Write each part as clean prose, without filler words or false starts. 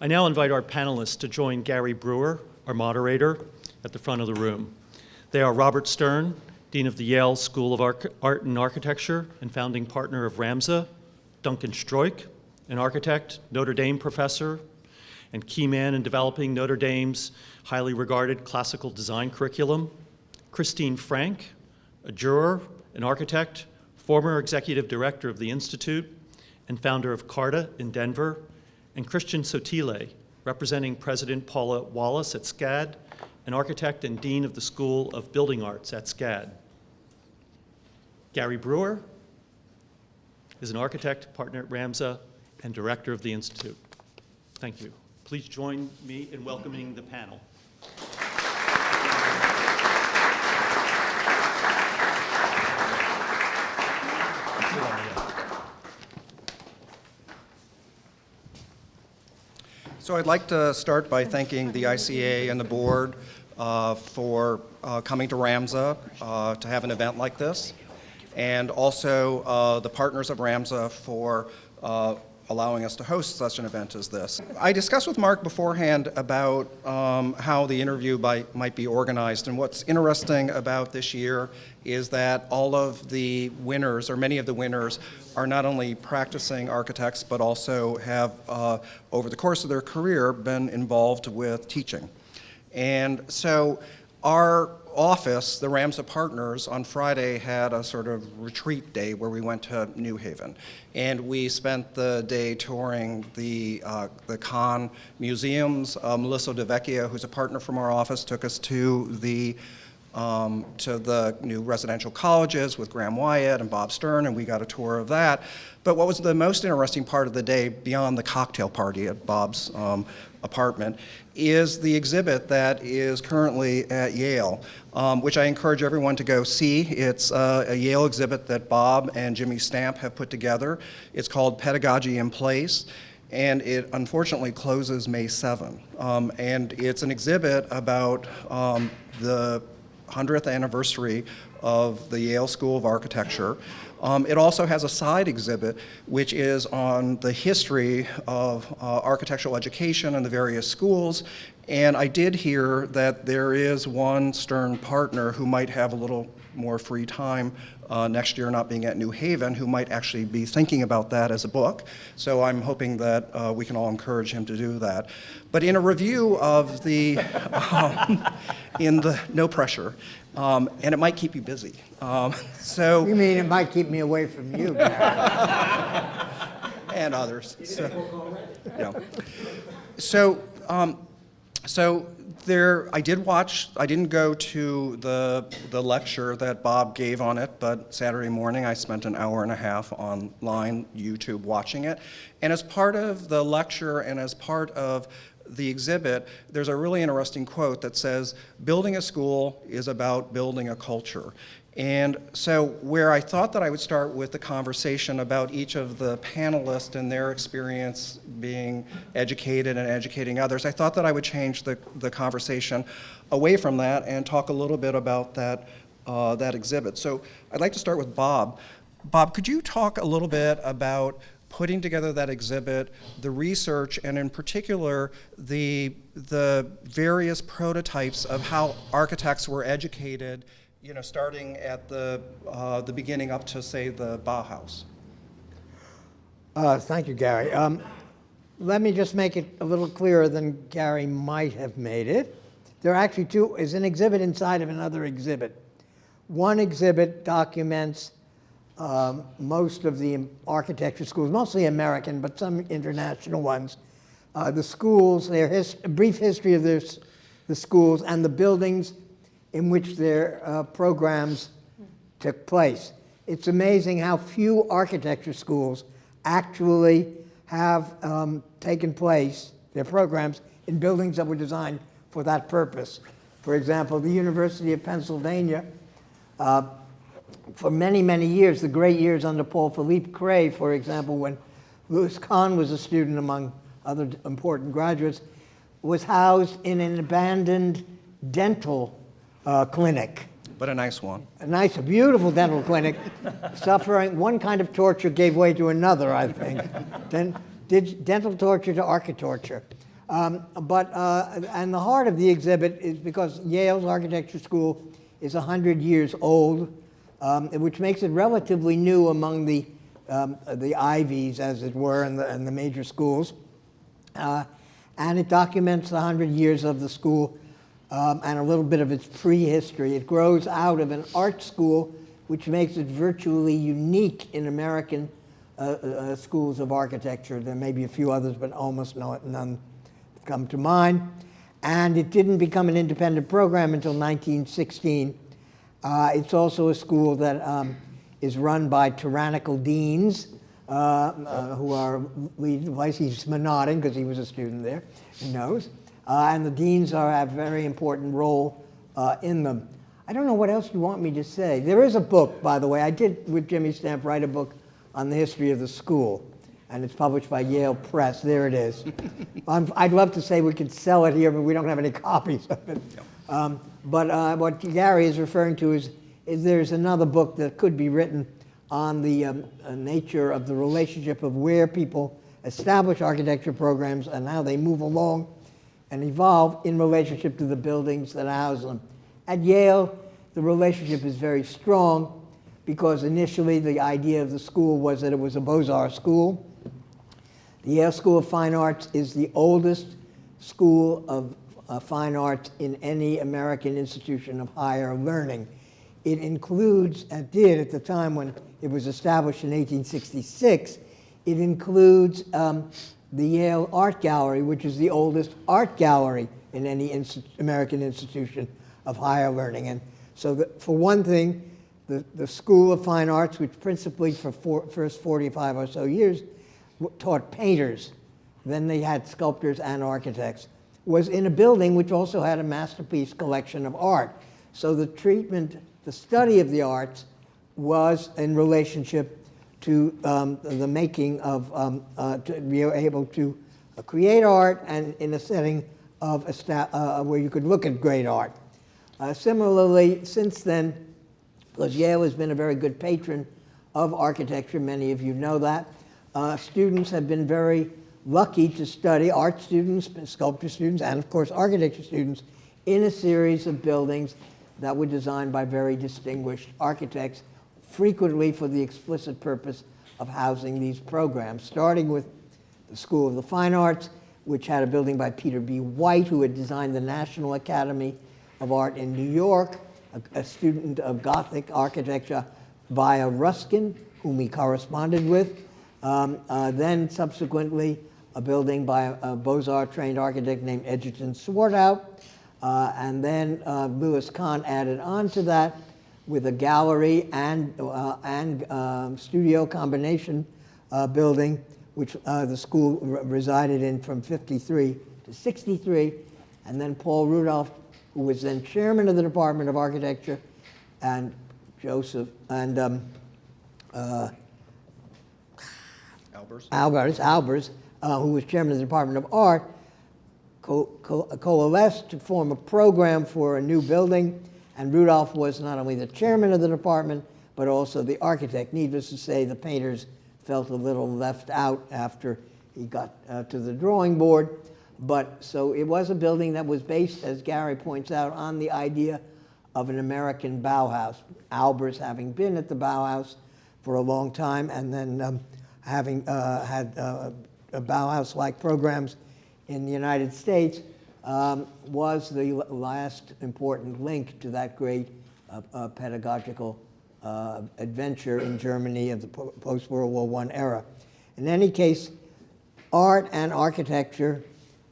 I now invite our panelists to join Gary Brewer, our moderator, at the front of the room. They are Robert Stern, Dean of the Yale School of Art and Architecture and founding partner of RAMSA, Duncan Stroik, an architect, Notre Dame professor, and key man in developing Notre Dame's highly regarded classical design curriculum, Christine Franck, a juror, an architect, former executive director of the Institute, and founder of CARTA in Denver, and Christian Sottile, representing President Paula Wallace at SCAD, an architect and dean of the School of Building Arts at SCAD. Gary Brewer is an architect, partner at RAMSA, and director of the Institute. Thank you. Please join me in welcoming the panel. So I'd like to start by thanking the ICA and the board for coming to RAMSA to have an event like this, and also the partners of RAMSA for allowing us to host such an event as this. I discussed with Mark beforehand about how the interview might be organized, and what's interesting about this year is that all of the winners, or many of the winners, are not only practicing architects, but also have, over the course of their career, been involved with teaching. And so our office, the RAMSA partners, on Friday had a sort of retreat day where we went to New Haven. And we spent the day touring the Kahn museums. Melissa DeVecchia, who's a partner from our office, took us to the new residential colleges with Graham Wyatt and Bob Stern, and we got a tour of that. But what was the most interesting part of the day, beyond the cocktail party at Bob's apartment, is the exhibit that is currently at Yale, which I encourage everyone to go see. It's a Yale exhibit that Bob and Jimmy Stamp have put together. It's called Pedagogy in Place, and it unfortunately closes May 7. And it's an exhibit about the 100th anniversary of the Yale School of Architecture. It also has a side exhibit which is on the history of architectural education in the various schools, and I did hear that there is one Stern partner who might have a little more free time next year, not being at New Haven, who might actually be thinking about that as a book. So I'm hoping that we can all encourage him to do that. But in a review of the, no pressure, and it might keep you busy. So you mean it might keep me away from you, Gary? And others. Yeah. So there, I didn't go to the lecture that Bob gave on it, but Saturday morning I spent an hour and a half online, YouTube, watching it. And as part of the lecture and as part of the exhibit, there's a really interesting quote that says, "Building a school is about building a culture." And so where I thought that I would start with the conversation about each of the panelists and their experience being educated and educating others, I thought that I would change the conversation away from that and talk a little bit about that exhibit. So I'd like to start with Bob. Bob, could you talk a little bit about putting together that exhibit, the research, and in particular, the various prototypes of how architects were educated, you know, starting at the beginning up to, say, the Bauhaus? Thank you, Gary. Let me just make it a little clearer than Gary might have made it. There are actually is an exhibit inside of another exhibit. One exhibit documents most of the architecture schools, mostly American, but some international ones. The schools, a brief history of the schools and the buildings in which their programs took place. It's amazing how few architecture schools actually have taken place, their programs, in buildings that were designed for that purpose. For example, the University of Pennsylvania, for many, many years, the great years under Paul Philippe Cray, for example, when Louis Kahn was a student among other important graduates, was housed in an abandoned dental clinic. But a nice one. A beautiful dental clinic. Suffering one kind of torture gave way to another, I think. Then did dental torture to architorture. And the heart of the exhibit is because Yale's architecture school is 100 years old, which makes it relatively new among the Ivies, as it were, and the major schools. And it documents the 100 years of the school and a little bit of its prehistory. It grows out of an art school, which makes it virtually unique in American schools of architecture. There may be a few others, but almost none come to mind. And it didn't become an independent program until 1916. It's also a school that is run by tyrannical deans who are lead advice. He's nodding because he was a student there, he knows. And the deans have a very important role in them. I don't know what else you want me to say. There is a book, by the way. I did, with Jimmy Stamp, write a book on the history of the school, and it's published by Yale Press. There it is. I'd love to say we could sell it here, but we don't have any copies of it. But what Gary is referring to is there's another book that could be written on the nature of the relationship of where people establish architecture programs and how they move along and evolve in relationship to the buildings that house them. At Yale, the relationship is very strong because initially the idea of the school was that it was a Beaux-Arts school. The Yale School of Fine Arts is the oldest school of fine arts in any American institution of higher learning. It includes, and did at the time when it was established in 1866, it includes the Yale Art Gallery, which is the oldest art gallery in any American institution of higher learning. And so for one thing, the School of Fine Arts, which principally for first 45 or so years taught painters, then they had sculptors and architects, was in a building which also had a masterpiece collection of art. So the treatment, the study of the arts was in relationship to the making of, to be able to create art and in a setting of where you could look at great art. Similarly, since then, because Yale has been a very good patron of architecture, many of you know that, students have been very lucky to study, art students, sculpture students, and of course architecture students, in a series of buildings that were designed by very distinguished architects, frequently for the explicit purpose of housing these programs, starting with the School of the Fine Arts, which had a building by Peter B. White, who had designed the National Academy of Art in New York, a student of Gothic architecture via Ruskin, whom he corresponded with. Then subsequently, a building by a Beaux-Arts trained architect named Egerton Swarthout. And then Louis Kahn added on to that with a gallery and studio combination building, which the school resided in from 53 to 63. And then Paul Rudolph, who was then chairman of the Department of Architecture, and Joseph, and Albers, who was chairman of the Department of Art, coalesced to form a program for a new building, and Rudolph was not only the chairman of the department, but also the architect. Needless to say, the painters felt a little left out after he got to the drawing board. But so it was a building that was based, as Gary points out, on the idea of an American Bauhaus. Albers having been at the Bauhaus for a long time, and then having had Bauhaus-like programs in the United States, was the last important link to that great pedagogical adventure in Germany of the post-World War I era. In any case, art and architecture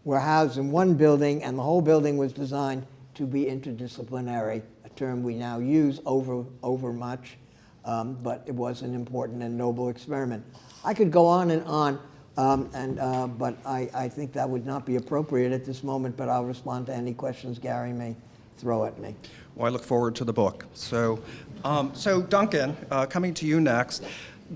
were housed in one building, and the whole building was designed to be interdisciplinary, a term we now use over much, but it was an important and noble experiment. I could go on and on, but I think that would not be appropriate at this moment, but I'll respond to any questions Gary may throw at me. Well, I look forward to the book. So Duncan, coming to you next.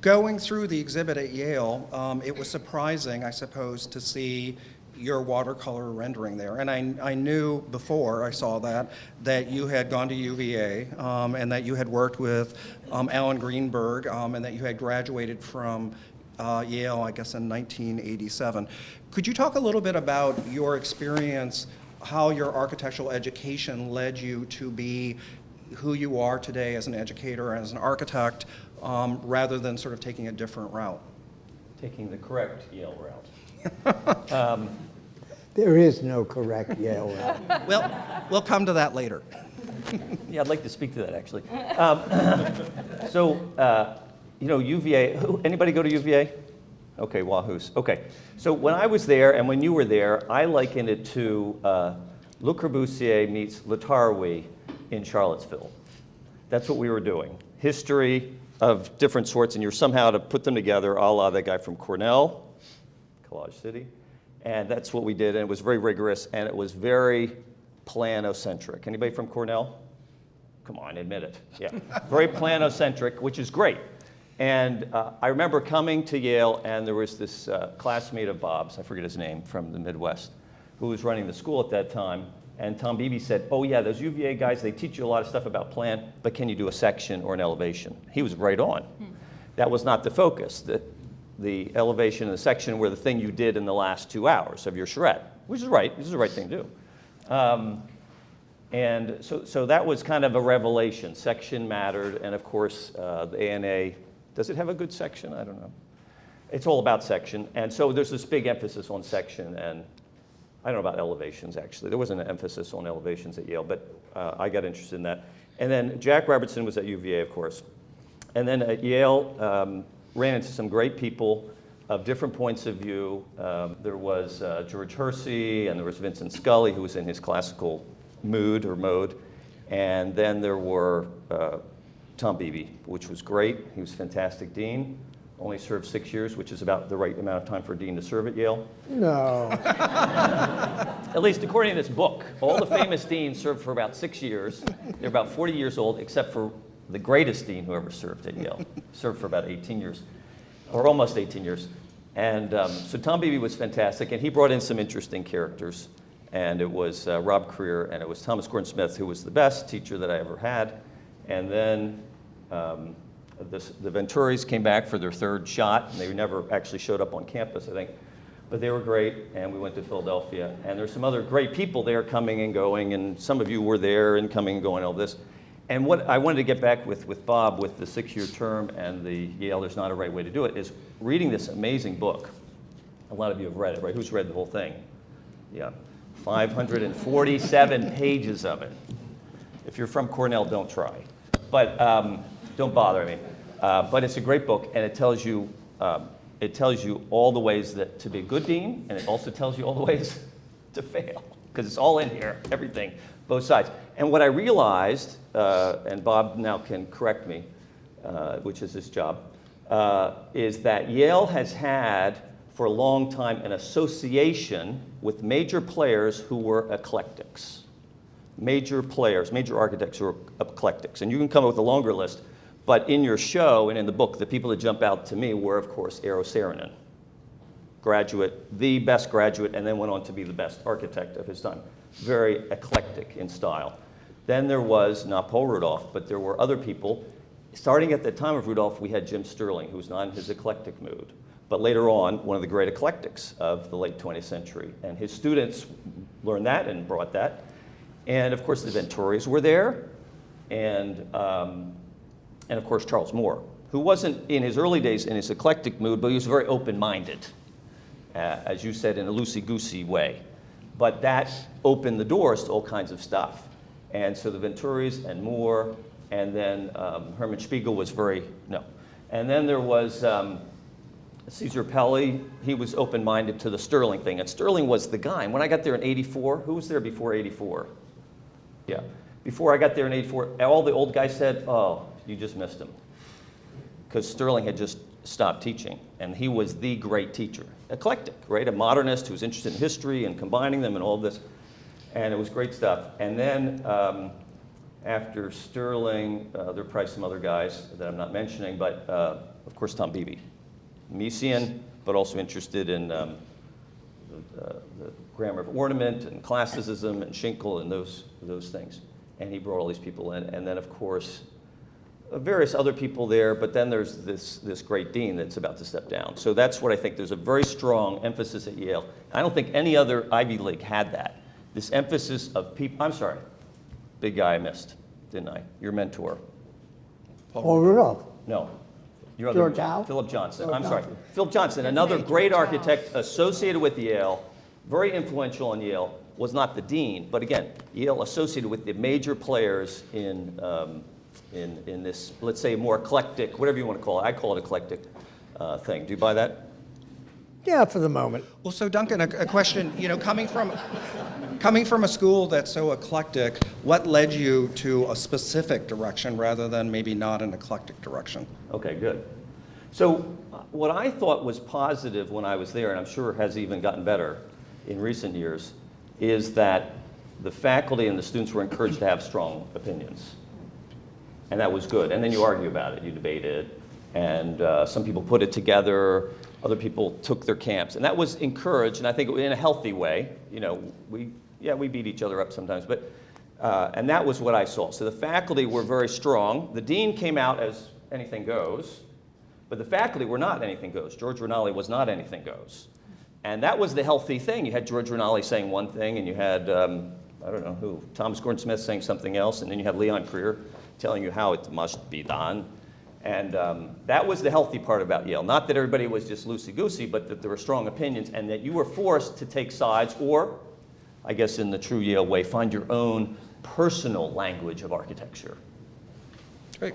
Going through the exhibit at Yale, it was surprising, I suppose, to see your watercolor rendering there. And I knew before I saw that you had gone to UVA and that you had worked with Alan Greenberg and that you had graduated from Yale, I guess in 1987. Could you talk a little bit about your experience, how your architectural education led you to be who you are today as an educator, as an architect, rather than sort of taking a different route? Taking the correct Yale route. There is no correct Yale route. Well, we'll come to that later. Yeah, I'd like to speak to that, actually. You know, UVA, anybody go to UVA? Okay, wahoos. Okay, so when I was there and when you were there, I likened it to Le Corbusier meets Le Tarouy in Charlottesville. That's what we were doing. History of different sorts, and you're somehow to put them together, a la the guy from Cornell, Collage City. And that's what we did, and it was very rigorous, and it was very planocentric. Anybody from Cornell? Come on, admit it. Yeah, very planocentric, which is great. And I remember coming to Yale, and there was this classmate of Bob's, I forget his name, from the Midwest, who was running the school at that time. And Tom Beebe said, oh yeah, those UVA guys, they teach you a lot of stuff about plan, but can you do a section or an elevation? He was right on. That was not the focus. The elevation and the section were the thing you did in the last 2 hours of your charrette, which is right. This is the right thing to do. And so that was kind of a revelation. Section mattered, and of course, the ANA, does it have a good section? I don't know. It's all about section, and so there's this big emphasis on section, and I don't know about elevations, actually. There wasn't an emphasis on elevations at Yale, but I got interested in that. And then Jack Robertson was at UVA, of course. And then at Yale, ran into some great people of different points of view. There was George Hersey, and there was Vincent Scully, who was in his classical mood or mode. And then there were Tom Beebe, which was great. He was a fantastic dean. Only served 6 years, which is about the right amount of time for a dean to serve at Yale. No. At least according to this book. All the famous deans served for about 6 years. They're about 40 years old, except for the greatest dean who ever served at Yale. Served for about 18 years, or almost 18 years. And so Tom Beebe was fantastic, and he brought in some interesting characters. And it was Rob Creer, and it was Thomas Gordon Smith, who was the best teacher that I ever had. And then the Venturis came back for their third shot, and they never actually showed up on campus, I think. But they were great, and we went to Philadelphia. And there's some other great people there coming and going, and some of you were there and coming and going, all this. And what I wanted to get back with Bob, with the 6-year term and the Yale There's Not a Right Way to Do It, is reading this amazing book. A lot of you have read it, right? Who's read the whole thing? Yeah. 547 pages of it. If you're from Cornell, don't try. But don't bother, I mean. But it's a great book, and it tells you all the ways that to be a good dean, and it also tells you all the ways to fail, because it's all in here, everything, both sides. And what I realized, and Bob now can correct me, which is his job, is that Yale has had for a long time an association with major players who were eclectics. Major players, major architects who were eclectics. And you can come up with a longer list, but in your show and in the book, the people that jump out to me were, of course, Eero Saarinen, graduate, the best graduate, and then went on to be the best architect of his time. Very eclectic in style. Then there was, not Paul Rudolph, but there were other people. Starting at the time of Rudolph, we had Jim Sterling, who was not in his eclectic mood. But later on, one of the great eclectics of the late 20th century. And his students learned that and brought that. And of course, the Venturis were there. And of course, Charles Moore, who wasn't in his early days in his eclectic mood, but he was very open-minded, as you said, in a loosey-goosey way. But that opened the doors to all kinds of stuff. And so the Venturis and Moore, and then Herman Spiegel was And then there was Caesar Pelli. He was open-minded to the Sterling thing. And Sterling was the guy. And when I got there in 84, who was there before 84? Yeah. Before I got there in 84, all the old guys said, oh, you just missed him. Because Sterling had just stopped teaching. And he was the great teacher. Eclectic, right? A modernist who was interested in history and combining them and all this. And it was great stuff. And then after Sterling, there are probably some other guys that I'm not mentioning, but of course Tom Beebe. Miesian, but also interested in the grammar of ornament and classicism and Schinkel and those things. And he brought all these people in. And then, of course, various other people there, but then there's this great dean that's about to step down. So that's what I think. There's a very strong emphasis at Yale. I don't think any other Ivy League had that. This emphasis of people. I'm sorry, big guy I missed, didn't I? Your mentor. Paul Rudolph. No. Your George Howe? Philip Johnson. Philip I'm sorry. Johnson. Philip Johnson, another great architect associated with Yale, very influential in Yale, was not the dean, but again, Yale associated with the major players in this, let's say, more eclectic, whatever you want to call it. I call it eclectic thing. Do you buy that? Yeah, for the moment. Well, so Duncan, a question, coming from a school that's so eclectic, what led you to a specific direction rather than maybe not an eclectic direction? Okay, good. So what I thought was positive when I was there, and I'm sure has even gotten better in recent years, is that the faculty and the students were encouraged to have strong opinions. And that was good. And then you argue about it, you debate it, and some people put it together, other people took their camps. And that was encouraged, and I think in a healthy way. We beat each other up sometimes, but and that was what I saw. So the faculty were very strong. The dean came out as anything goes, but the faculty were not anything goes. George Rinaldi was not anything goes. And that was the healthy thing. You had George Rinaldi saying one thing, and you had, I don't know who, Thomas Gordon Smith saying something else, and then you had Leon Creer telling you how it must be done. And that was the healthy part about Yale. Not that everybody was just loosey-goosey, but that there were strong opinions, and that you were forced to take sides, or, I guess in the true Yale way, find your own personal language of architecture. Great.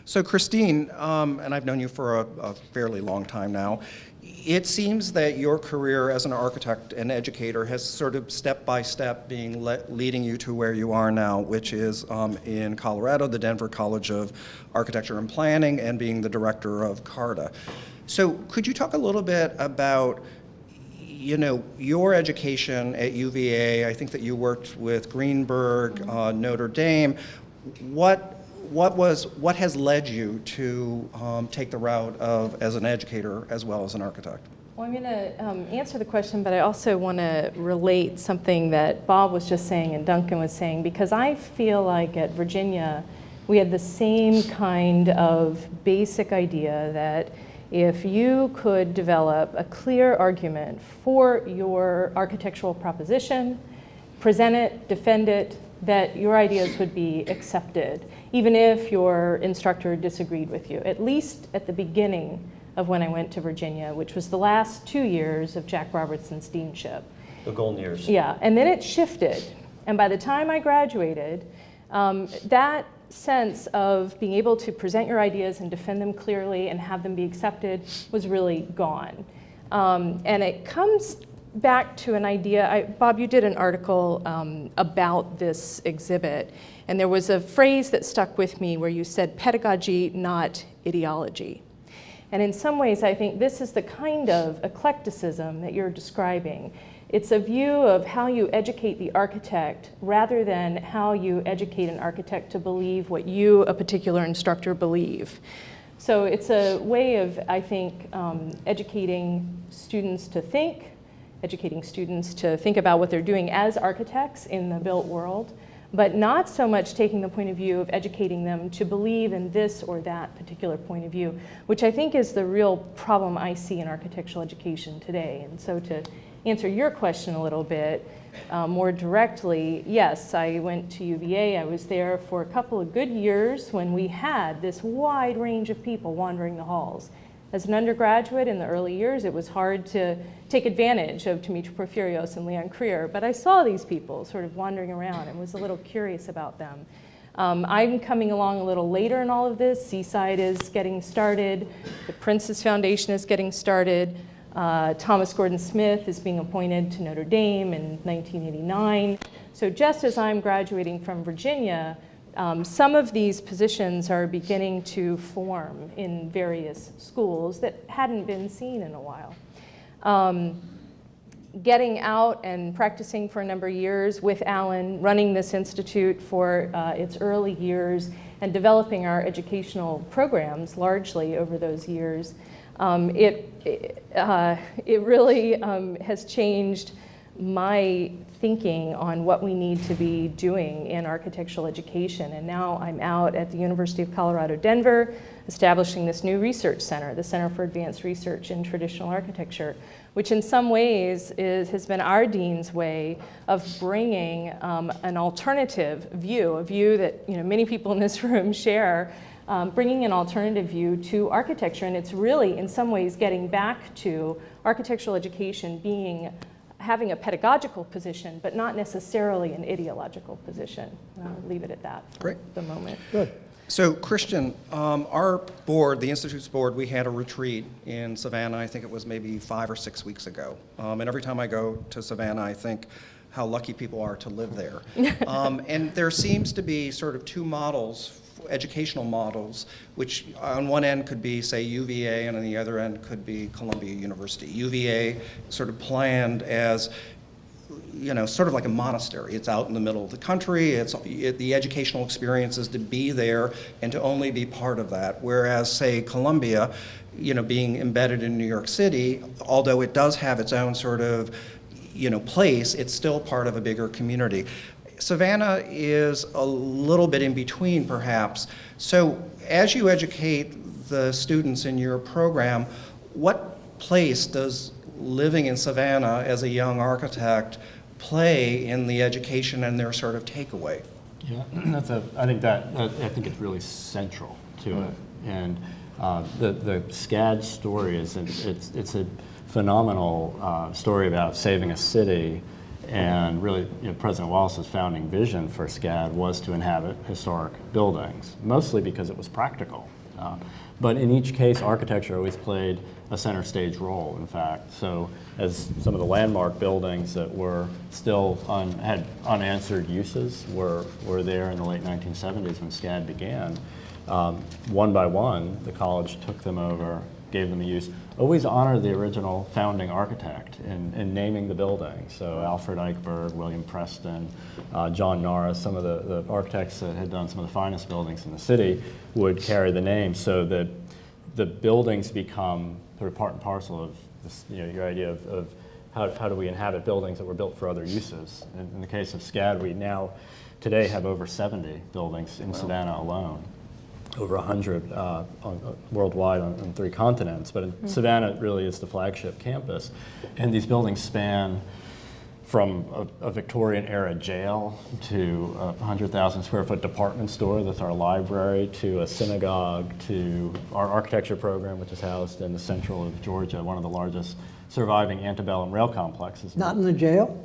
So Christine, and I've known you for a fairly long time now, it seems that your career as an architect and educator has sort of step by step leading you to where you are now, which is in Colorado, the Denver College of Architecture and Planning, and being the director of CARTA. So could you talk a little bit about your education at UVA? I think that you worked with Greenberg, Notre Dame. What has led you to take the route of as an educator as well as an architect? Well, I'm going to answer the question, but I also want to relate something that Bob was just saying and Duncan was saying, because I feel like at Virginia we had the same kind of basic idea that if you could develop a clear argument for your architectural proposition, present it, defend it, that your ideas would be accepted, even if your instructor disagreed with you, at least at the beginning of when I went to Virginia, which was the last 2 years of Jack Robertson's deanship. The golden years. Yeah, and then it shifted. And by the time I graduated, that sense of being able to present your ideas and defend them clearly and have them be accepted was really gone. And it comes back to an idea. Bob, you did an article about this exhibit, and there was a phrase that stuck with me where you said pedagogy, not ideology. And in some ways, I think this is the kind of eclecticism that you're describing. It's a view of how you educate the architect rather than how you educate an architect to believe what you, a particular instructor, believe. So it's a way of, I think, educating students to think, educating students to think about what they're doing as architects in the built world, but not so much taking the point of view of educating them to believe in this or that particular point of view, which I think is the real problem I see in architectural education today. And so to answer your question a little bit more directly, yes, I went to UVA. I was there for a couple of good years when we had this wide range of people wandering the halls. As an undergraduate in the early years, it was hard to take advantage of Dimitri Porphyrios and Leon Creer, but I saw these people sort of wandering around and was a little curious about them. I'm coming along a little later in all of this. Seaside is getting started. The Prince's Foundation is getting started. Thomas Gordon Smith is being appointed to Notre Dame in 1989. So just as I'm graduating from Virginia, some of these positions are beginning to form in various schools that hadn't been seen in a while. Getting out and practicing for a number of years with Alan, running this institute for its early years, and developing our educational programs largely over those years, it really has changed my thinking on what we need to be doing in architectural education. And now I'm out at the University of Colorado, Denver, establishing this new research center, the Center for Advanced Research in Traditional Architecture, which in some ways has been our dean's way of bringing an alternative view, a view that many people in this room share, bringing an alternative view to architecture. And it's really, in some ways, getting back to architectural education having a pedagogical position, but not necessarily an ideological position. And I'll leave it at that for the moment. Good. So Christian, our board, the Institute's board, we had a retreat in Savannah, I think it was maybe 5 or 6 weeks ago. And every time I go to Savannah, I think how lucky people are to live there. And there seems to be sort of two models, educational models, which on one end could be, say, UVA, and on the other end could be Columbia University. UVA sort of planned as, sort of like a monastery. It's out in the middle of the country. The educational experience is to be there and to only be part of that. Whereas, say, Columbia, being embedded in New York City, although it does have its own sort of, place, it's still part of a bigger community. Savannah is a little bit in between, perhaps. So as you educate the students in your program, what place does living in Savannah as a young architect play in the education and their sort of takeaway? Yeah, I think it's really central to it. And the SCAD story it's a phenomenal story about saving a city. And really, President Wallace's founding vision for SCAD was to inhabit historic buildings, mostly because it was practical. But in each case, architecture always played a center stage role, in fact. So as some of the landmark buildings that were still had unanswered uses were there in the late 1970s when SCAD began, one by one, the college took them over, gave them a use. Always honor the original founding architect in naming the building. So Alfred Eichberg, William Preston, John Norris, some of the architects that had done some of the finest buildings in the city would carry the name, so that the buildings become sort of part and parcel of this, your idea of how do we inhabit buildings that were built for other uses. In the case of SCAD, we now today have over 70 buildings in Savannah alone. Over 100 worldwide on 3 continents, but in Savannah really is the flagship campus. And these buildings span from a Victorian era jail to a 100,000 square foot department store that's our library, to a synagogue, to our architecture program, which is housed in the central of Georgia, one of the largest surviving antebellum rail complexes. Not in the jail?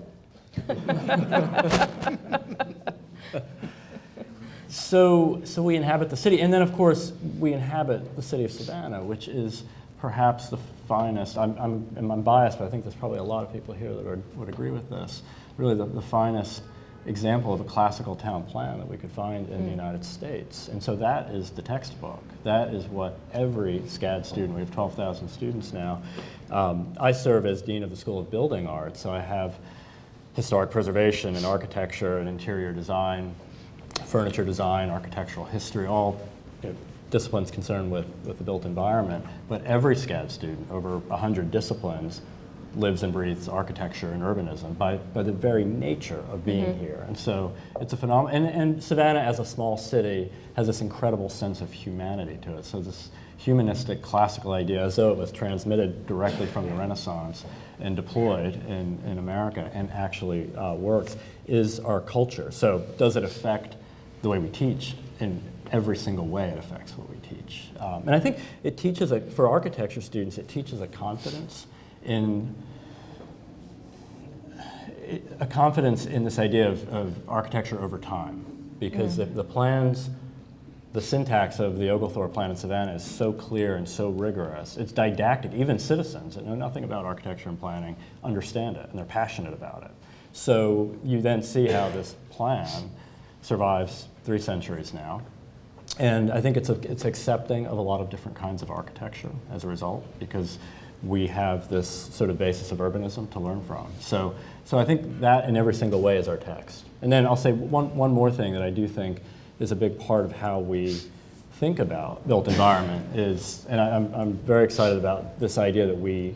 So we inhabit the city, and then of course we inhabit the city of Savannah, which is perhaps the finest. I'm biased, but I think there's probably a lot of people here that would agree with this. Really, the finest example of a classical town plan that we could find in the United States. And so that is the textbook. That is what every SCAD student. We have 12,000 students now. I serve as dean of the School of Building Arts, so I have historic preservation and architecture and interior design, furniture design, architectural history, all disciplines concerned with the built environment. But every SCAD student, over 100 disciplines, lives and breathes architecture and urbanism by the very nature of being here. And so it's a phenomenon. And Savannah, as a small city, has this incredible sense of humanity to it. So this humanistic classical idea, as though it was transmitted directly from the Renaissance and deployed in America and actually works, is our culture. So does it affect the way we teach? In every single way it affects what we teach. And I think it teaches, for architecture students, it teaches a confidence in this idea of architecture over time. Because the plans, the syntax of the Oglethorpe plan in Savannah is so clear and so rigorous. It's didactic. Even citizens that know nothing about architecture and planning understand it, and they're passionate about it. So you then see how this plan survives 3 centuries now. And I think it's accepting of a lot of different kinds of architecture as a result, because we have this sort of basis of urbanism to learn from. So I think that in every single way is our text. And then I'll say one more thing that I do think is a big part of how we think about built environment is, and I'm very excited about this idea that we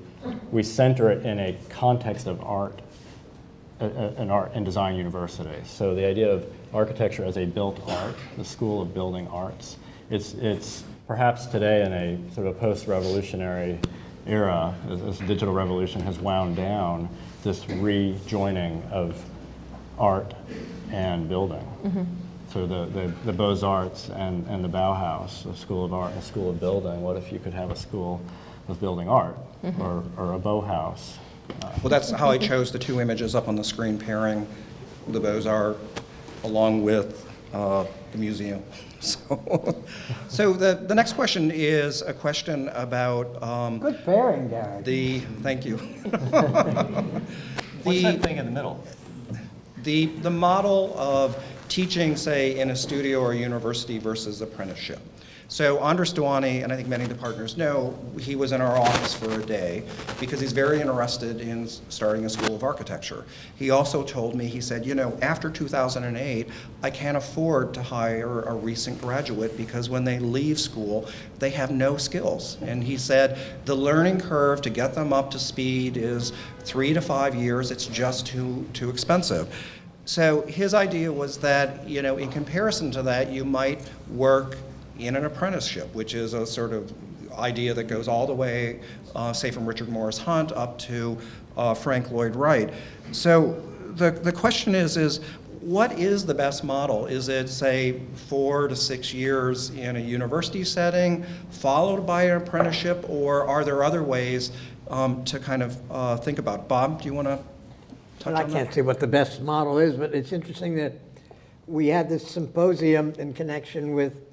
center it in a context of art an art and design university. So the idea of architecture as a built art, the school of building arts, it's perhaps today in a sort of post-revolutionary era, as the digital revolution has wound down, this rejoining of art and building. So the Beaux-Arts and the Bauhaus, a school of art and a school of building. What if you could have a school of building art or a Bauhaus? Well, that's how I chose the two images up on the screen, pairing the Beaux-Arts along with the museum. So the next question is a question about Good pairing, Gary. thank you. What's that thing in the middle? The model of teaching, say, in a studio or a university versus apprenticeship. So Andres Duani, and I think many of the partners know, he was in our office for a day because he's very interested in starting a school of architecture. He also told me, he said, you know, after 2008, I can't afford to hire a recent graduate because when they leave school, they have no skills. And he said, the learning curve to get them up to speed is 3 to 5 years. It's just too expensive. So his idea was that, you know, in comparison to that, you might work in an apprenticeship, which is a sort of idea that goes all the way, say, from Richard Morris Hunt up to Frank Lloyd Wright. So the question is what is the best model? Is it, say, 4 to 6 years in a university setting, followed by an apprenticeship, or are there other ways to kind of think about? Bob, do you want to touch Well, I on can't that? say what the best model is, but it's interesting that we had this symposium in connection with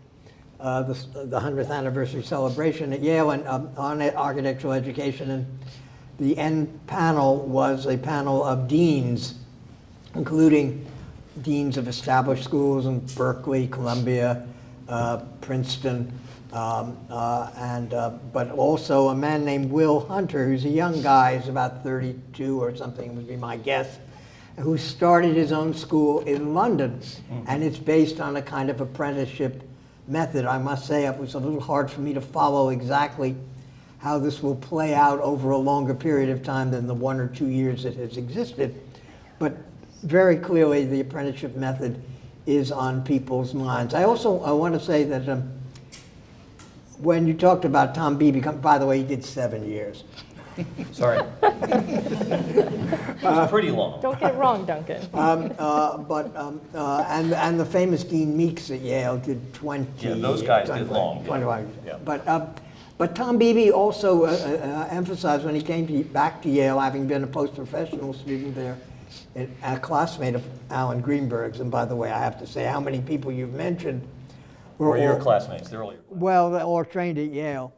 the 100th anniversary celebration at Yale and on architectural education, and the end panel was a panel of deans, including deans of established schools in Berkeley, Columbia, Princeton, but also a man named Will Hunter, who's a young guy, he's about 32 or something, would be my guess, who started his own school in London, and it's based on a kind of apprenticeship method. I must say it was a little hard for me to follow exactly how this will play out over a longer period of time than the 1 or 2 years it has existed. But very clearly the apprenticeship method is on people's minds. I want to say that when you talked about Tom Beebe, by the way, he did 7 years. Sorry. It was pretty long. Don't get it wrong, Duncan. And the famous Dean Meeks at Yale did 20. Yeah, those guys did long. 21. Yeah. But Tom Beebe also emphasized when he came back to Yale, having been a post-professional student there, a classmate of Alan Greenberg's. And by the way, I have to say, how many people you've mentioned Were your classmates, the earlier? well, or trained at Yale,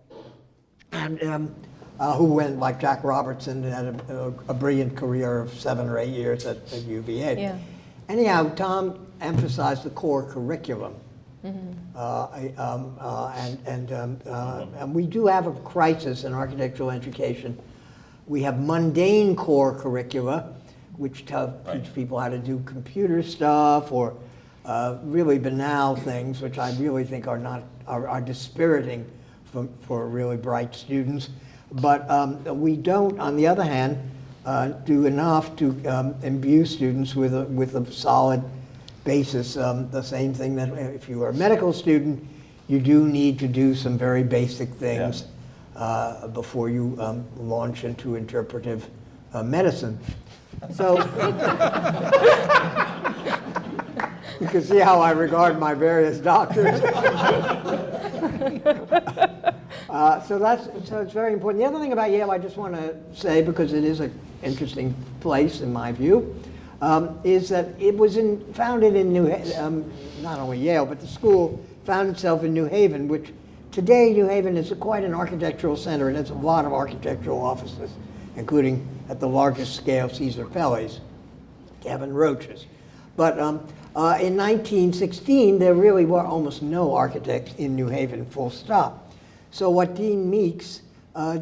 and who went, like Jack Robertson, had a brilliant career of 7 or 8 years at UVA. Yeah. Anyhow, Tom emphasized the core curriculum. And we do have a crisis in architectural education. We have mundane core curricula, which teach people how to do computer stuff or really banal things, which I really think are dispiriting for really bright students. But we don't, on the other hand, do enough to imbue students with a solid basis. The same thing that if you are a medical student, you do need to do some very basic things before you launch into interpretive medicine. So you can see how I regard my various doctors. So it's very important. The other thing about Yale I just want to say, because it is an interesting place in my view, is that it was founded in not only Yale, but the school found itself in New Haven, which today New Haven is quite an architectural center. It has a lot of architectural offices, including at the largest scale Caesar Pelle's, Kevin Roach's. But in 1916, there really were almost no architects in New Haven, full stop. So what Dean Meeks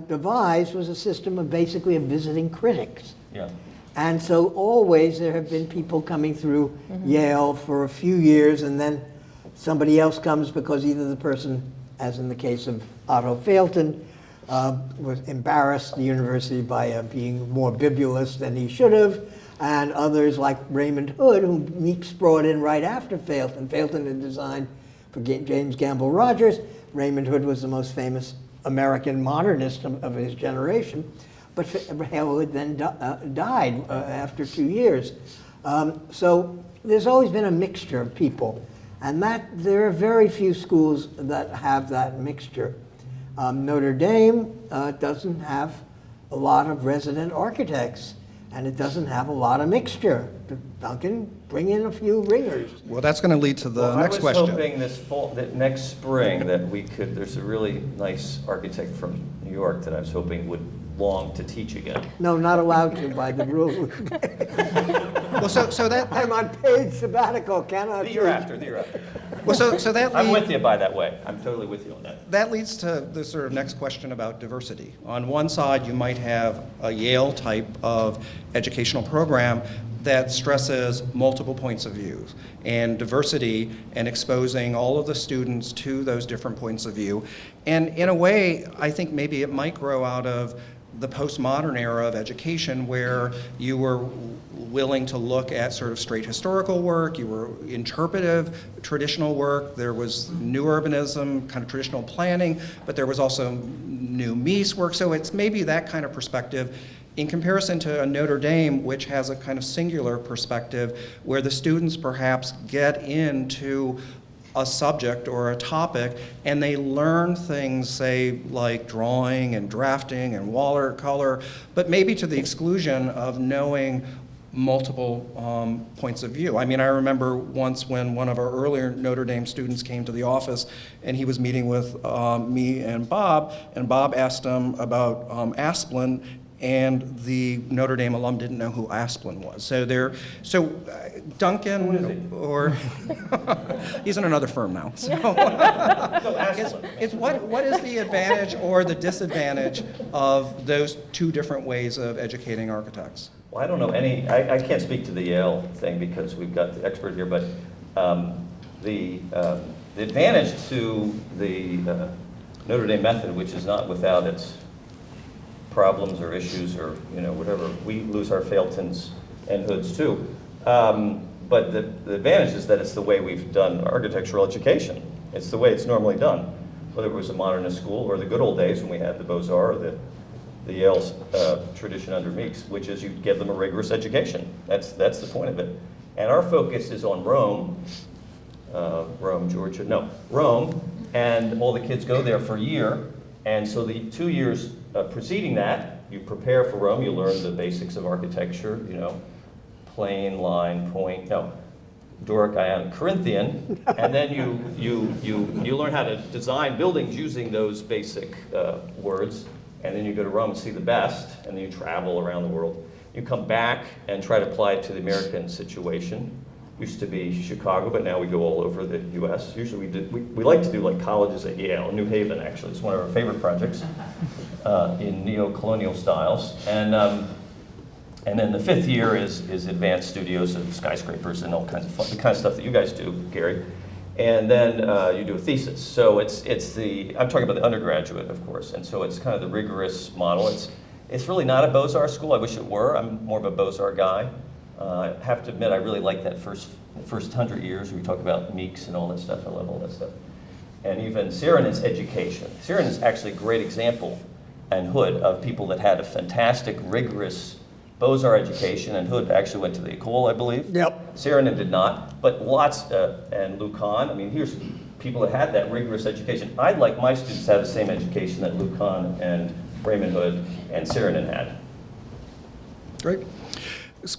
devised was a system of basically visiting critics. Yeah. And so always there have been people coming through Yale for a few years, and then somebody else comes because either the person, as in the case of Otto Failton, was embarrassed the university by being more bibulous than he should have, and others like Raymond Hood, who Meeks brought in right after Failton. Failton had designed for James Gamble Rogers. Raymond Hood was the most famous American modernist of his generation, but Hood then died after 2 years. So there's always been a mixture of people, and that there are very few schools that have that mixture. Notre Dame doesn't have a lot of resident architects, and it doesn't have a lot of mixture. Duncan, bring in a few ringers. Well, that's going to lead to the next question. I was hoping this fall, that next spring, that we could, there's a really nice architect from New York that I was hoping would long to teach again. No, not allowed to by the rules. Well, so that I'm on paid sabbatical, cannot The year after. well, so that I'm leads, with you by that way. I'm totally with you on that. that leads to the sort of next question about diversity. On one side, you might have a Yale type of educational program that stresses multiple points of view and diversity and exposing all of the students to those different points of view. And in a way, I think maybe it might grow out of the postmodern era of education, where you were willing to look at sort of straight historical work, you were interpretive traditional work, there was new urbanism, kind of traditional planning, but there was also new Mies work. So it's maybe that kind of perspective in comparison to a Notre Dame, which has a kind of singular perspective where the students perhaps get into a subject or a topic and they learn things, say, like drawing and drafting and watercolor, but maybe to the exclusion of knowing multiple points of view. I mean, I remember once when one of our earlier Notre Dame students came to the office and he was meeting with me and Bob asked him about Asplin, and the Notre Dame alum didn't know who Asplin was. So Duncan, or he's in another firm now. So what is the advantage or the disadvantage of those two different ways of educating architects? Well, I don't know any, I can't speak to the Yale thing because we've got the expert here, but the advantage to the Notre Dame method, which is not without its problems or issues or whatever, we lose our Failtons and Hoods too. But the advantage is that it's the way we've done architectural education. It's the way it's normally done, whether it was a modernist school or the good old days when we had the Beaux-Arts or the Yale's tradition under Meeks, which is you give them a rigorous education. That's the point of it. And our focus is on Rome, Rome, and all the kids go there for a year. And so the 2 years preceding that, you prepare for Rome, you learn the basics of architecture, plane, line, point, Doric, Ionic, Corinthian, and then you learn how to design buildings using those basic words, and then you go to Rome and see the best, and then you travel around the world. You come back and try to apply it to the American situation. Used to be Chicago, but now we go all over the U.S. Usually we like to do like colleges at Yale, New Haven actually. It's one of our favorite projects in neo-colonial styles. And then the fifth year is advanced studios of skyscrapers and all kinds of fun, the kind of stuff that you guys do, Gary. And then you do a thesis. So I'm talking about the undergraduate, of course. And so it's kind of the rigorous model. It's really not a Beaux-Arts school. I wish it were. I'm more of a Beaux-Arts guy. I have to admit, I really like that first 100 years where we talk about Meeks and all that stuff. I love all that stuff. And even Serin's education. Serin is actually a great example, and Hood, of people that had a fantastic, rigorous Beaux-Arts education, and Hood actually went to the École, I believe. Yep. Serin did not, but lots, and Lucan. I mean, here's people that had that rigorous education. I'd like my students to have the same education that Lucan and Raymond Hood and Serin had. Great.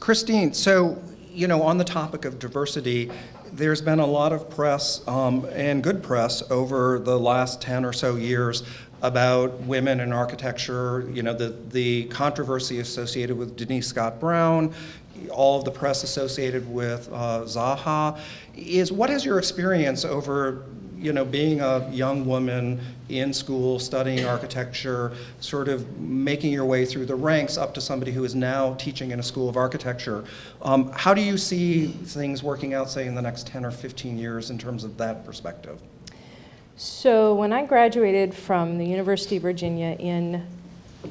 Christine, so, on the topic of diversity, there's been a lot of press, and good press, over the last 10 or so years about women in architecture, the controversy associated with Denise Scott Brown, all of the press associated with Zaha. What is your experience over, being a young woman in school, studying architecture, sort of making your way through the ranks up to somebody who is now teaching in a school of architecture? How do you see things working out, say, in the next 10 or 15 years in terms of that perspective? So when I graduated from the University of Virginia in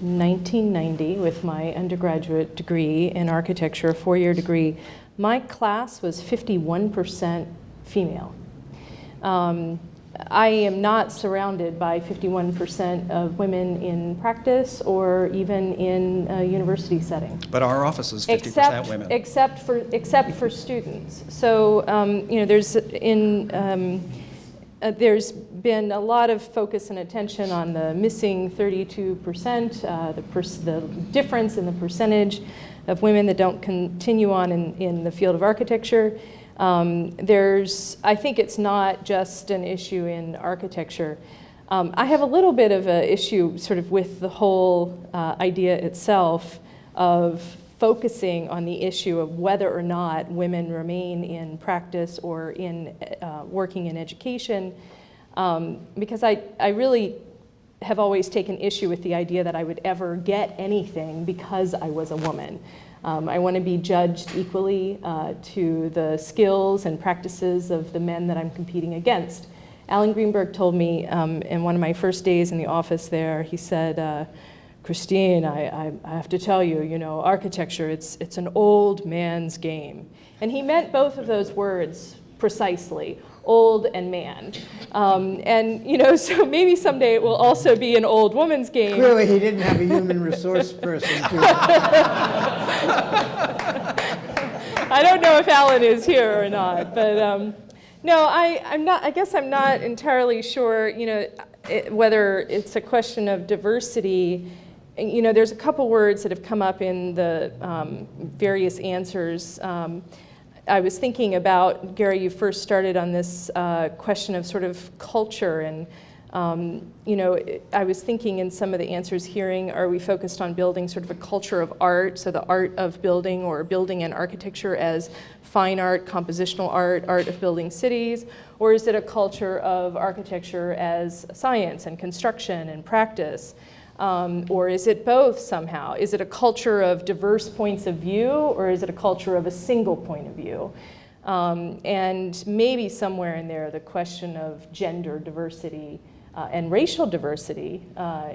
1990 with my undergraduate degree in architecture, a 4-year degree, my class was 51% female. I am not surrounded by 51% of women in practice or even in a university setting. But our office is 50% women. Except for students. So there's been a lot of focus and attention on the missing 32%, the difference in the percentage of women that don't continue on in the field of architecture. I think it's not just an issue in architecture. I have a little bit of an issue sort of with the whole idea itself of focusing on the issue of whether or not women remain in practice or in working in education, because I really have always taken issue with the idea that I would ever get anything because I was a woman. I want to be judged equally to the skills and practices of the men that I'm competing against. Alan Greenberg told me in one of my first days in the office there, he said, Christine, I have to tell you, architecture, it's an old man's game. And he meant both of those words precisely, old and man. So maybe someday it will also be an old woman's game. Clearly, he didn't have a human resource person to. I don't know if Alan is here or not, but no, I'm not. I guess I'm not entirely sure. Whether it's a question of diversity. There's a couple words that have come up in the various answers. I was thinking about, Gary, you first started on this question of sort of culture, and I was thinking in some of the answers hearing, are we focused on building sort of a culture of art, so the art of building or building and architecture as fine art, compositional art, art of building cities, or is it a culture of architecture as science and construction and practice? Or is it both somehow? Is it a culture of diverse points of view, or is it a culture of a single point of view? And maybe somewhere in there, the question of gender diversity and racial diversity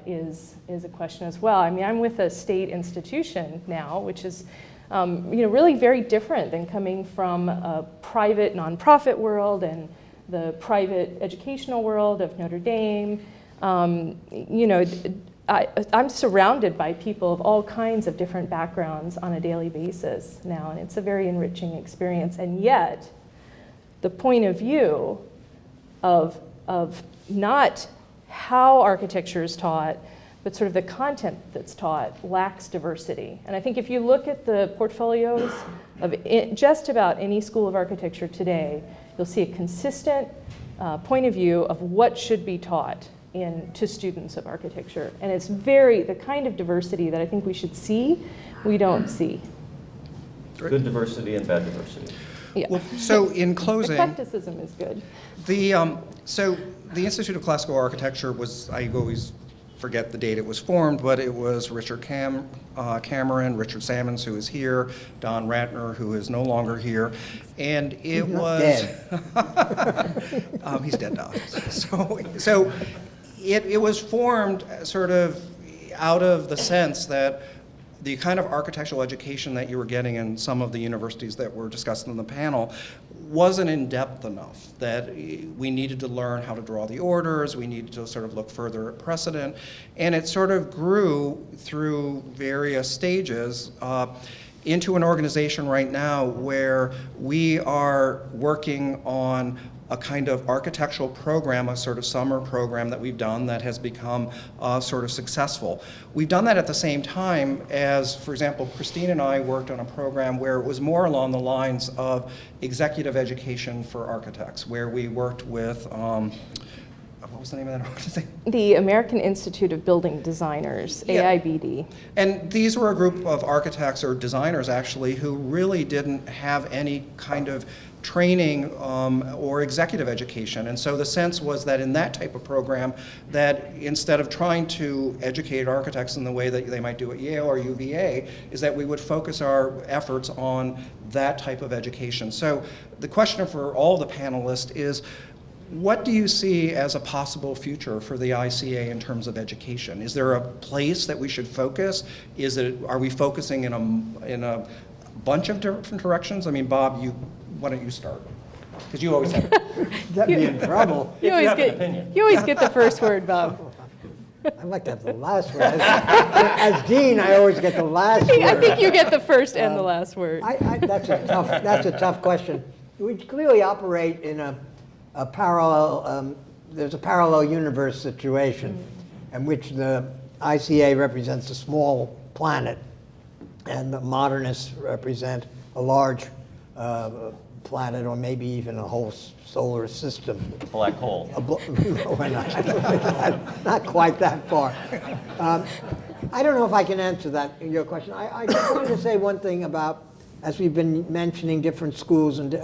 is a question as well. I mean, I'm with a state institution now, which is really very different than coming from a private nonprofit world and the private educational world of Notre Dame. I'm surrounded by people of all kinds of different backgrounds on a daily basis now, and it's a very enriching experience. And yet, the point of view of not how architecture is taught, but sort of the content that's taught lacks diversity. And I think if you look at the portfolios of just about any school of architecture today, you'll see a consistent point of view of what should be taught to students of architecture. And it's the kind of diversity that I think we should see, we don't see. Good diversity and bad diversity. Yeah. Well, so in closing, Eclecticism is good. So the Institute of Classical Architecture I always forget the date it was formed, but it was Richard Cameron, Richard Sammons, who is here, Don Ratner, who is no longer here, and it was dead. He's dead now. So it was formed sort of out of the sense that the kind of architectural education that you were getting in some of the universities that were discussed in the panel wasn't in depth enough, that we needed to learn how to draw the orders, we needed to sort of look further at precedent, and it sort of grew through various stages into an organization right now where we are working on a kind of architectural program, a sort of summer program that we've done that has become sort of successful. We've done that at the same time as, for example, Christine and I worked on a program where it was more along the lines of executive education for architects, where we worked with, what was the name of that organization? The American Institute of Building Designers, Yeah. AIBD. And these were a group of architects or designers actually who really didn't have any kind of training or executive education. And so the sense was that in that type of program, that instead of trying to educate architects in the way that they might do at Yale or UVA, is that we would focus our efforts on that type of education. So the question for all the panelists is, What do you see as a possible future for the ICA in terms of education? Is there a place that we should focus? Are we focusing in a bunch of different directions? I mean, Bob, why don't you start? Because you always have. Get me in trouble. You always get the first word, Bob. I like to have the last word. As dean, I always get the last word. I think you get the first and the last word. That's a tough question. We clearly operate in a parallel, there's a parallel universe situation in which the ICA represents a small planet and the modernists represent a large planet, or maybe even a whole solar system. Black hole. We're not quite that far. I don't know if I can answer your question. I just wanted to say one thing about, as we've been mentioning different schools, and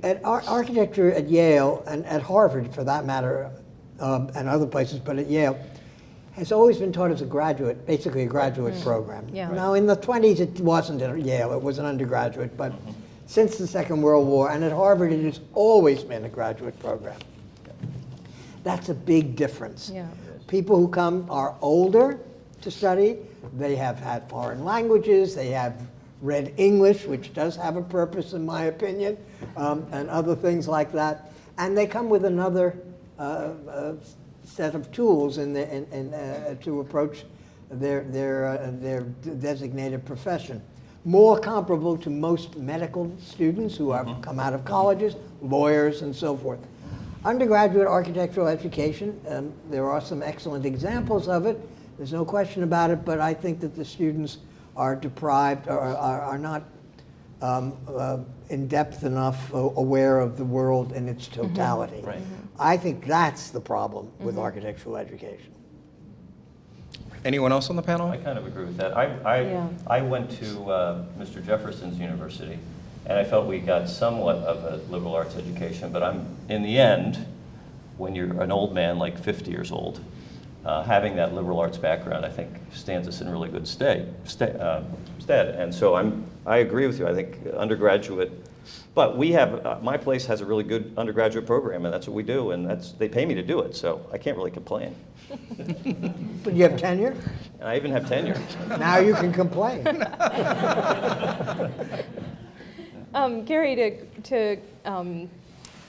at architecture at Yale, and at Harvard for that matter, and other places, but at Yale, has always been taught as a graduate, basically a graduate program. Yeah. Now, in the 20s, it wasn't at Yale, it was an undergraduate, but since the Second World War, and at Harvard, it has always been a graduate program. That's a big difference. Yeah. People who come are older to study, they have had foreign languages, they have read English, which does have a purpose in my opinion, and other things like that, and they come with another set of tools to approach their designated profession. More comparable to most medical students who have come out of colleges, lawyers, and so forth. Undergraduate architectural education, there are some excellent examples of it. There's no question about it, but I think that the students are deprived, or are not in depth enough aware of the world in its totality. Right. I think that's the problem with architectural education. Anyone else on the panel? I kind of agree with that. Yeah. I went to Mr. Jefferson's university, and I felt we got somewhat of a liberal arts education, but in the end, when you're an old man, like 50 years old, having that liberal arts background, I think, stands us in really good stead. And so I agree with you. I think undergraduate, but we have, my place has a really good undergraduate program, and that's what we do, and they pay me to do it, so I can't really complain. But you have tenure? And I even have tenure. Now you can complain. Gary,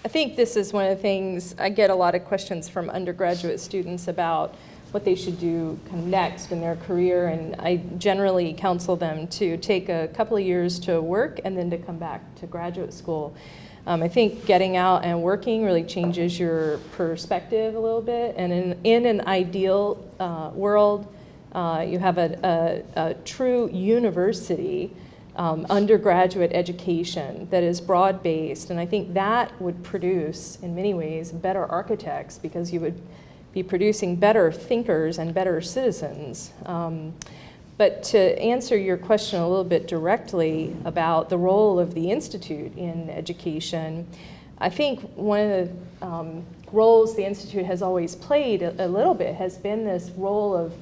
I think this is one of the things, I get a lot of questions from undergraduate students about what they should do kind of next in their career, and I generally counsel them to take a couple of years to work and then to come back to graduate school. I think getting out and working really changes your perspective a little bit, and in an ideal world, you have a true university undergraduate education that is broad-based, and I think that would produce, in many ways, better architects, because you would be producing better thinkers and better citizens. But to answer your question a little bit directly about the role of the Institute in education, I think one of the roles the Institute has always played a little bit has been this role of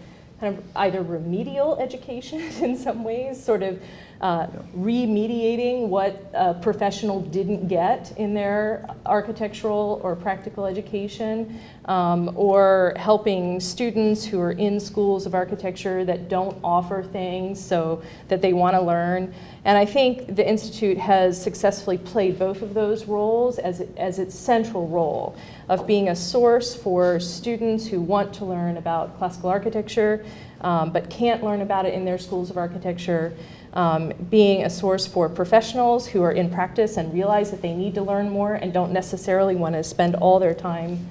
kind of either remedial education in some ways, sort of remediating what a professional didn't get in their architectural or practical education, or helping students who are in schools of architecture that don't offer things so that they want to learn. And I think the Institute has successfully played both of those roles as its central role of being a source for students who want to learn about classical architecture but can't learn about it in their schools of architecture, being a source for professionals who are in practice and realize that they need to learn more and don't necessarily want to spend all their time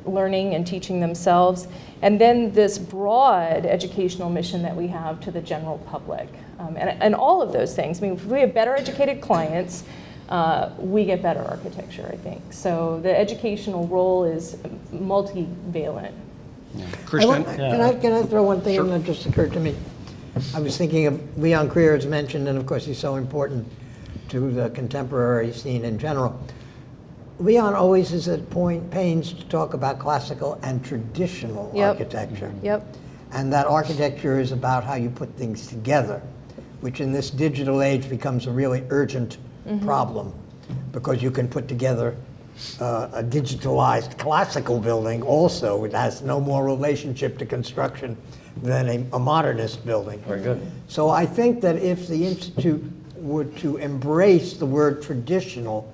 learning and teaching themselves, and then this broad educational mission that we have to the general public. And all of those things, I mean, if we have better educated clients, we get better architecture, I think. So the educational role is multivalent. Christian? Can I throw one thing in that just occurred to me? I was thinking of Leon Creer as mentioned, and of course he's so important to the contemporary scene in general. Leon always is at pains to talk about classical and traditional architecture. Yep. And that architecture is about how you put things together, which in this digital age becomes a really urgent problem, because you can put together a digitalized classical building also. It has no more relationship to construction than a modernist building. Very good. So I think that if the Institute were to embrace the word traditional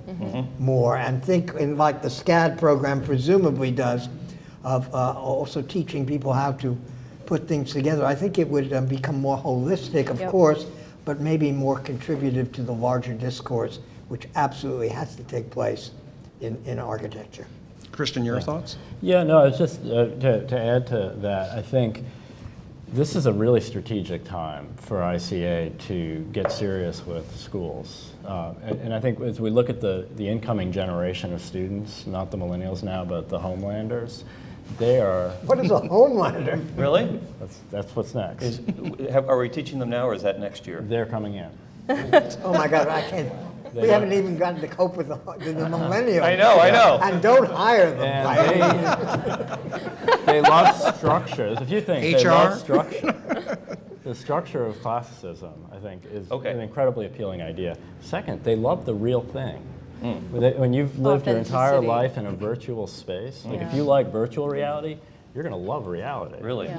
more and think in like the SCAD program presumably does, of also teaching people how to put things together, I think it would become more holistic, of course, but maybe more contributive to the larger discourse, which absolutely has to take place in architecture. Christian, your thoughts? Yeah, no, it's just to add to that, I think this is a really strategic time for ICA to get serious with schools. And I think as we look at the incoming generation of students, not the millennials now, but the homelanders, they are, What is a homelander? Really? that's what's next. Are we teaching them now, or is that next year? They're coming in. Oh my God, I can't. We haven't even gotten to cope with the millennials. I know. And don't hire them. And they love structure. There's a few things. They HR? love structure. The structure of classicism, I think, is an incredibly appealing idea. Second, they love the real thing. When you've lived your entire Authenticity. life in a virtual space, like if you like virtual reality, you're going to love reality. Really?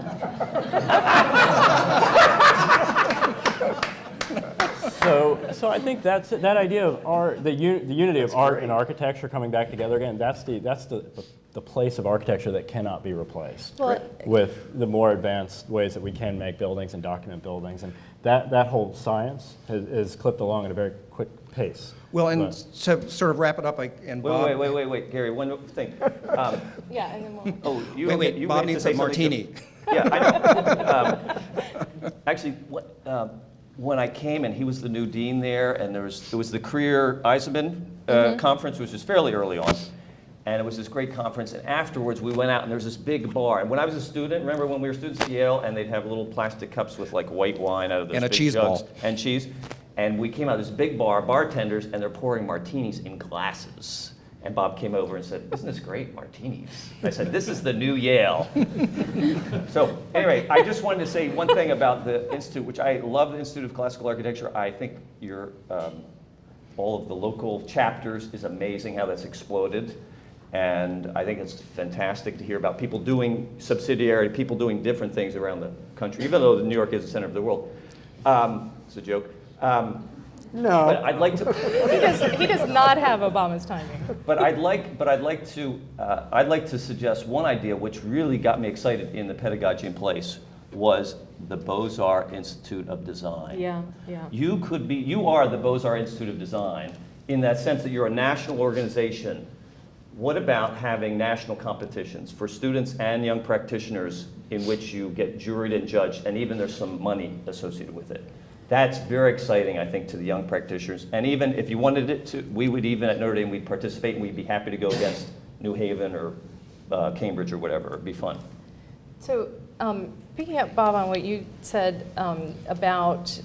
So I think that idea of art, the unity of art and architecture coming back together again, that's the place of architecture that cannot be replaced with the more advanced ways that we can make buildings and document buildings. And that whole science is clipped along at a very quick pace. Well, and to sort of wrap it up, and Bob, Wait, Gary, one thing. Yeah, and then we'll. Oh, you wait, Bob needs a martini. Yeah, I know. Actually, when I came and he was the new dean there, and it was the Career Eisenman conference, which was fairly early on, and it was this great conference. And afterwards, we went out, and there was this big bar. And when I was a student, remember when we were students at Yale, and they'd have little plastic cups with like white wine out of those And a big cheese jugs, ball. and cheese. And we came out of this big bar, bartenders, and they're pouring martinis in glasses. And Bob came over and said, "Isn't this great, martinis?" I said, "This is the new Yale." So anyway, I just wanted to say one thing about the Institute, which I love the Institute of Classical Architecture. I think your all of the local chapters is amazing how that's exploded. And I think it's fantastic to hear about people doing subsidiarity, people doing different things around the country, even though New York is the center of the world. It's a joke. No. But I'd like to. He does not have Obama's timing. But I'd like to suggest one idea which really got me excited in the Pedagogy in Place was the Beaux-Arts Institute of Design. Yeah. You are the Beaux-Arts Institute of Design in that sense that you're a national organization. What about having national competitions for students and young practitioners in which you get juried and judged, and even there's some money associated with it? That's very exciting, I think, to the young practitioners. And even if you wanted it to, we would even at Notre Dame, we'd participate and we'd be happy to go against New Haven or Cambridge or whatever. It'd be fun. So picking up, Bob, on what you said about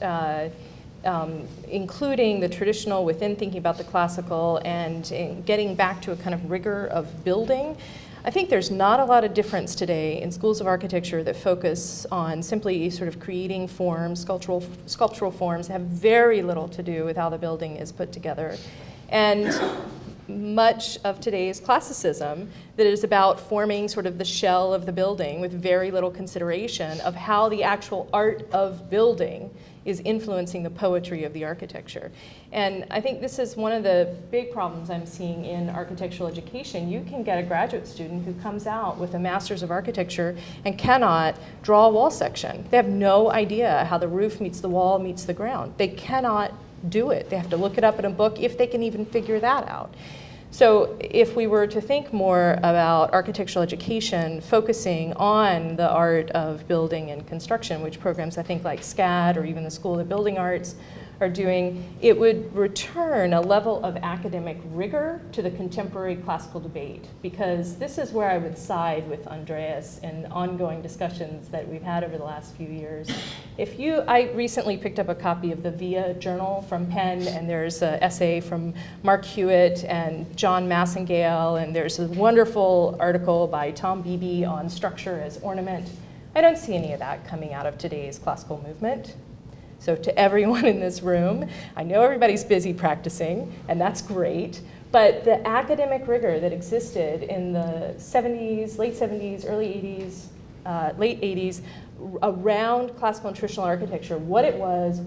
including the traditional within thinking about the classical and getting back to a kind of rigor of building, I think there's not a lot of difference today in schools of architecture that focus on simply sort of creating forms, sculptural forms, that have very little to do with how the building is put together. And much of today's classicism that is about forming sort of the shell of the building with very little consideration of how the actual art of building is influencing the poetry of the architecture. And I think this is one of the big problems I'm seeing in architectural education. You can get a graduate student who comes out with a master's of architecture and cannot draw a wall section. They have no idea how the roof meets the wall meets the ground. They cannot do it. They have to look it up in a book if they can even figure that out. So if we were to think more about architectural education focusing on the art of building and construction, which programs I think like SCAD or even the School of Building Arts are doing, it would return a level of academic rigor to the contemporary classical debate, because this is where I would side with Andreas in ongoing discussions that we've had over the last few years. I recently picked up a copy of the VIA journal from Penn, and there's an essay from Mark Hewitt and John Massengale, and there's a wonderful article by Tom Beebe on structure as ornament. I don't see any of that coming out of today's classical movement. So to everyone in this room, I know everybody's busy practicing, and that's great, but the academic rigor that existed in the 70s, late 70s, early 80s, late 80s, around classical and traditional architecture, what it was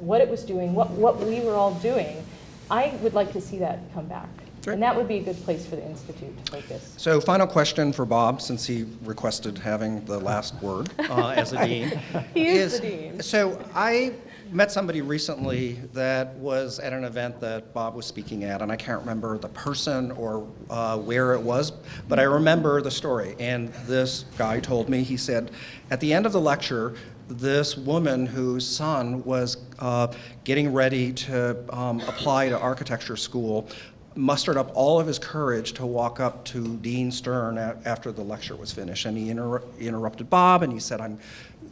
doing, what we were all doing, I would like to see that come back. Great. And that would be a good place for the Institute to focus. So final question for Bob, since he requested having the last word as a dean. He is the dean. So I met somebody recently that was at an event that Bob was speaking at, and I can't remember the person or where it was, but I remember the story. And this guy told me, he said, at the end of the lecture, this woman whose son was getting ready to apply to architecture school mustered up all of his courage to walk up to Dean Stern after the lecture was finished. And he interrupted Bob, and he said, I'm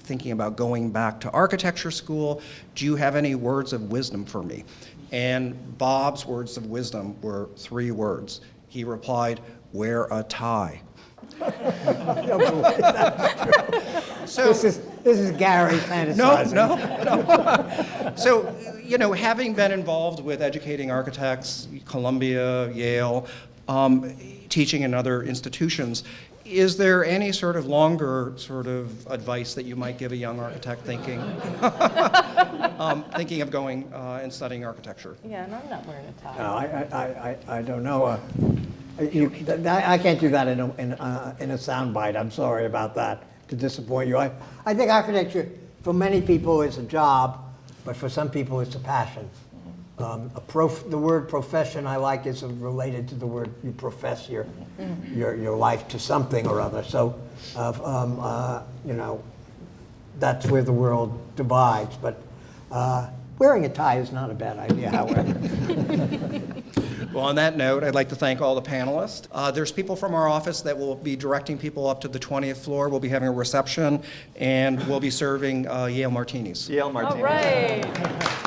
thinking about going back to architecture school. Do you have any words of wisdom for me? And Bob's words of wisdom were 3 words. He replied, wear a tie. So, This is Gary fantasizing. No. So, you know, having been involved with educating architects, Columbia, Yale, teaching in other institutions, is there any sort of longer sort of advice that you might give a young architect thinking of going and studying architecture? Yeah, and I'm not wearing a tie. No, I don't know. I can't do that in a soundbite. I'm sorry about that, to disappoint you. I think architecture, for many people, is a job, but for some people, it's a passion. The word profession I like is related to the word you profess your life to something or other. So, you know, that's where the world divides. But wearing a tie is not a bad idea, however. Well, on that note, I'd like to thank all the panelists. There's people from our office that will be directing people up to the 20th floor. We'll be having a reception, and we'll be serving Yale martinis. Yale Martinez. All right.